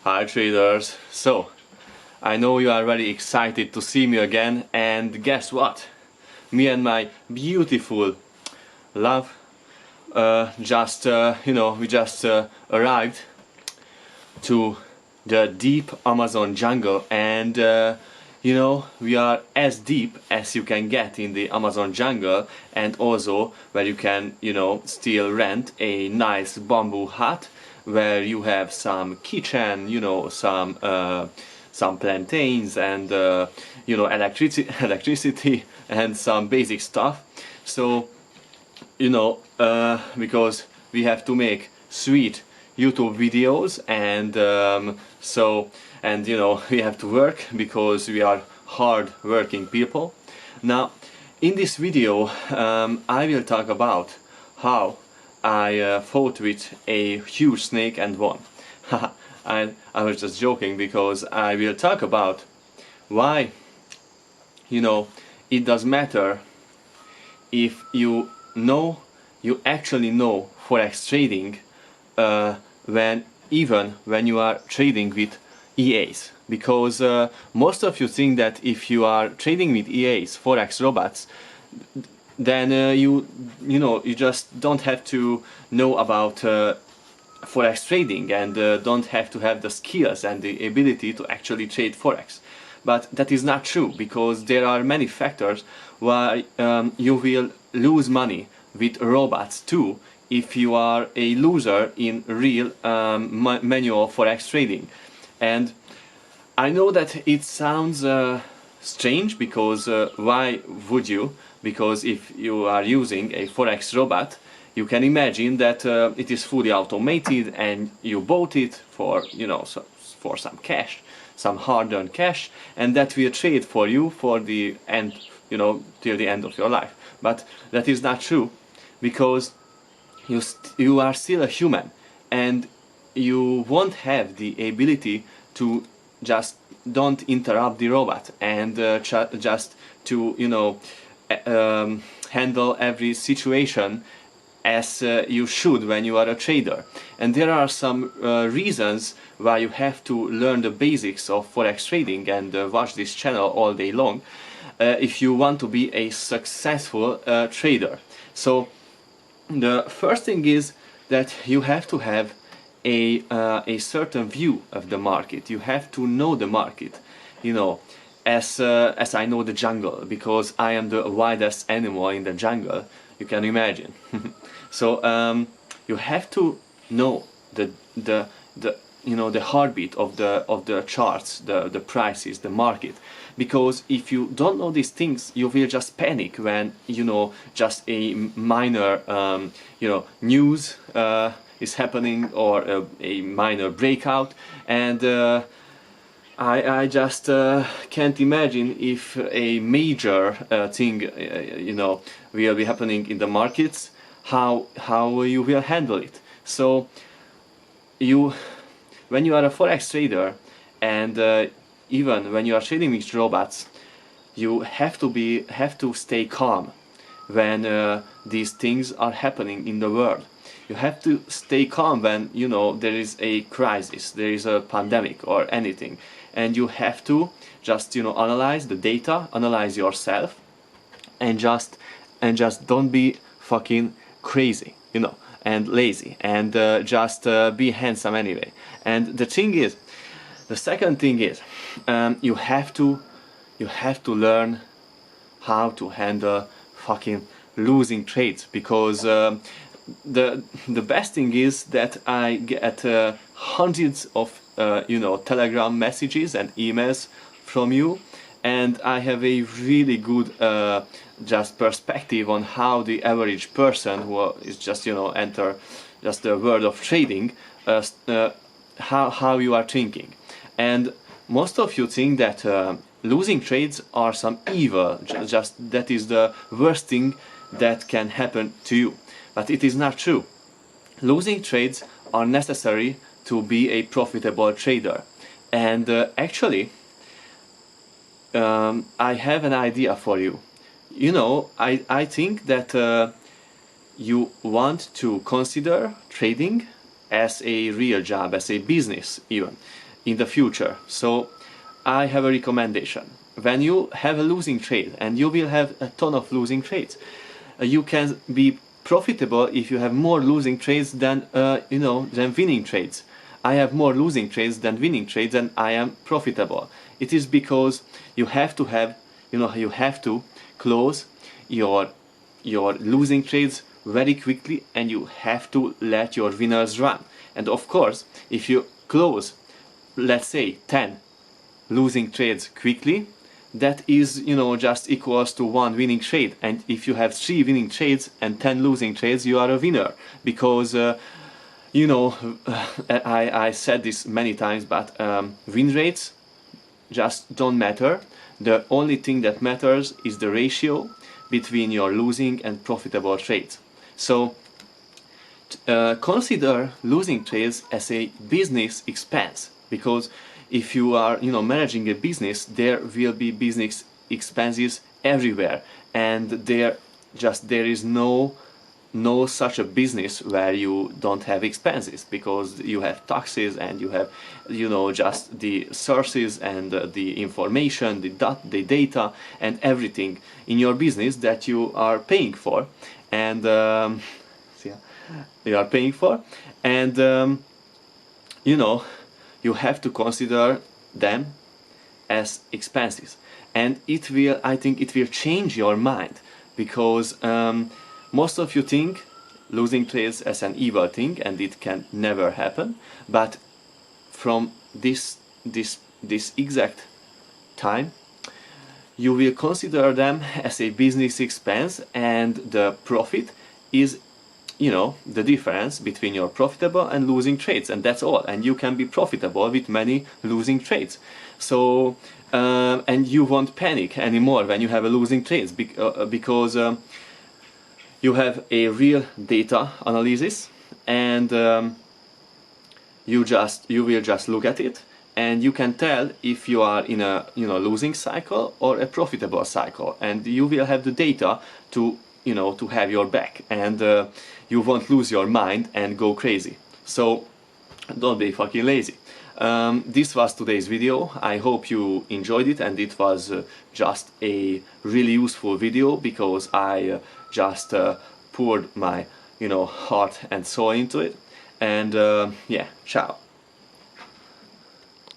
Hi traders! So, I know you are very excited to see me again, and guess what? Me and my beautiful love we just arrived to the deep Amazon jungle, and we are as deep as you can get in the Amazon jungle, and also where you can still rent a nice bamboo hut where you have some kitchen, some plantains and electricity and some basic stuff. So because we have to make sweet YouTube videos, and we have to work because we are hard working people. Now in this video I will talk about how I fought with a huge snake and won. I was just joking, because I will talk about why it does matter if you actually know Forex trading even when you are trading with EAs, because most of you think that if you are trading with EAs, Forex robots, then you just don't have to know about Forex trading, and don't have to have the skills and the ability to actually trade Forex. But that is not true, because there are many factors why you will lose money with robots too if you are a loser in real manual Forex trading. And I know that it sounds strange, because why would you? Because if you are using a Forex robot, you can imagine that it is fully automated, and you bought it for for some cash, some hard-earned cash, and that will trade for you for the end, till the end of your life. But that is not true, because you are still a human, and you won't have the ability to just don't interrupt the robot, and just to handle every situation as you should when you are a trader. And there are some reasons why you have to learn the basics of Forex trading and watch this channel all day long if you want to be a successful trader. So the first thing is that you have to have a certain view of the market. You have to know the market, as I know the jungle, because I am the wildest animal in the jungle, you can imagine. So you have to know the heartbeat of the charts, the prices, the market, because if you don't know these things, you will just panic when just a minor news is happening, or a minor breakout, and I just can't imagine if a major thing will be happening in the markets, how you will handle it. So when you are a Forex trader, and even when you are trading with robots, you have to stay calm when these things are happening in the world. You have to stay calm when there is a crisis, there is a pandemic or anything, and you have to just analyze the data, analyze yourself, and just don't be fucking crazy, and lazy, and just be handsome anyway. And the second thing is, you have to learn how to handle fucking losing trades, because the best thing is that I get hundreds of Telegram messages and emails from you, and I have a really good just perspective on how the average person who is just enter just the world of trading, how you are thinking. And most of you think that losing trades are some evil, just that is the worst thing that can happen to you. But it is not true. Losing trades are necessary to be a profitable trader. And actually, I have an idea for you. I think that you want to consider trading as a real job, as a business even. in the future. So I have a recommendation. When you have a losing trade, and you will have a ton of losing trades, you can be profitable if you have more losing trades than than winning trades. I have more losing trades than winning trades, and I am profitable. It is because you have to have, you have to close your losing trades very quickly, and you have to let your winners run. And of course, if you close, let's say 10 losing trades quickly, that is, just equals to 1 winning trade. And if you have 3 winning trades and 10 losing trades, you are a winner. Because I said this many times, but win rates just don't matter. The only thing that matters is the ratio between your losing and profitable trades. So consider losing trades as a business expense, because if you are managing a business, there will be business expenses everywhere, and there is no such a business where you don't have expenses, because you have taxes, and you have just the sources and the information, the data and everything in your business that you are paying for, and you are paying for, and you have to consider them as expenses. And I think it will change your mind, because most of you think losing trades as an evil thing, and it can never happen. But from this exact time, you will consider them as a business expense, and the profit is the difference between your profitable and losing trades, and that's all. And you can be profitable with many losing trades. So and you won't panic anymore when you have a losing trades, because you have a real data analysis, and you will just look at it, and you can tell if you are in a losing cycle or a profitable cycle, and you will have the data to to have your back, and you won't lose your mind and go crazy. So don't be fucking lazy. This was today's video. I hope you enjoyed it, and it was just a really useful video, because I just poured my heart and soul into it. And yeah, ciao.